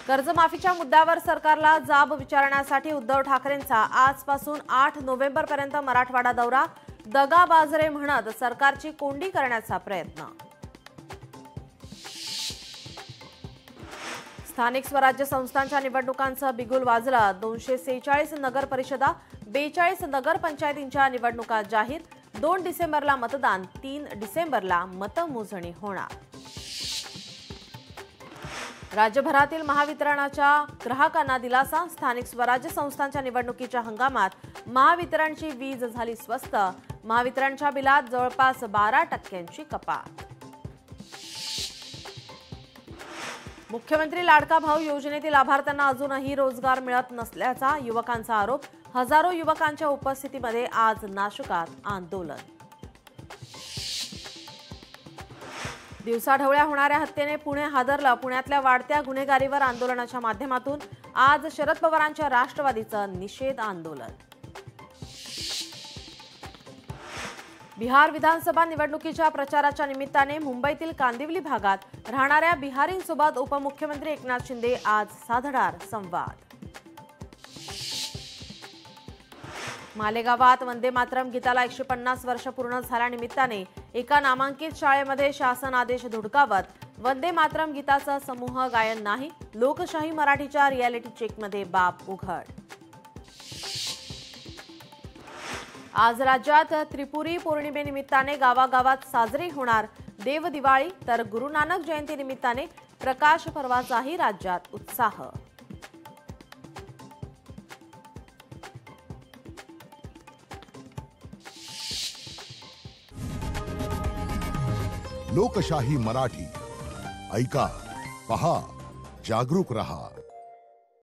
कर्जमाफीच्या मुद्द्यावर सरकारला जाब विचारण्यासाठी उद्धव ठाकरेंचा आजपासून 8 नोव्हेंबरपर्यंत मराठवाडा दौरा, दगाबाजरे म्हणत सरकारची कोंडी करण्याचा प्रयत्न। स्थानिक स्वराज्य संस्थांच्या निवडणुकांचा बिगुल वाजला। 246 नगर परिषदा, 42 नगर पंचायतींच्या निवडणुका जाहीर। 2 डिसेंबरला मतदान, 3 डिसेंबरला मतमोजणी होणार। राज्यभरातील महावितरणाच्या ग्राहकांना दिलासा। स्थानिक स्वराज्य संस्थांच्या निवडणुकीच्या हंगामात महावितरणची वीज झाली स्वस्त। महावितरणच्या बिलात जवळपास 12% कपात। मुख्यमंत्री लाडका भाऊ योजनेतील लाभार्थ्यांना अजूनही रोजगार मिळत नसल्याचा युवकांचा आरोप। हजारो युवकांच्या उपस्थितीमध्ये आज नाशकात आंदोलन। दिवसाढवळ्या होणाऱ्या हत्येने पुणे हादरलं। पुण्यातल्या वाढत्या गुन्हेगारीवर आंदोलनाच्या माध्यमातून आज शरद पवारांच्या राष्ट्रवादीचं निषेध आंदोलन। बिहार विधानसभा निवडणुकीच्या प्रचाराच्या निमित्ताने मुंबईतील कांदिवली भागात राहणाऱ्या बिहारींसोबत उपमुख्यमंत्री एकनाथ शिंदे आज साधणार संवाद। मालेगावात वंदे मातरम गीताला 150 वर्ष पूर्ण झाल्यानिमित्ताने एका नामांकित शाळेमध्ये शासन आदेश धुडकावत वंदे मातरम गीताचं समूह गायन नाही। लोकशाही मराठीच्या रियालिटी चेकमध्ये बाब उघड। आज राज्यात त्रिपुरी पौर्णिमेनिमित्ताने गावागावात साजरी होणार देव दिवाळी, तर गुरु नानक जयंती निमित्ताने प्रकाश पर्वाचाही राज्यात उत्साह। लोकशाही मराठी ऐका, पहा, जागरूक रहा।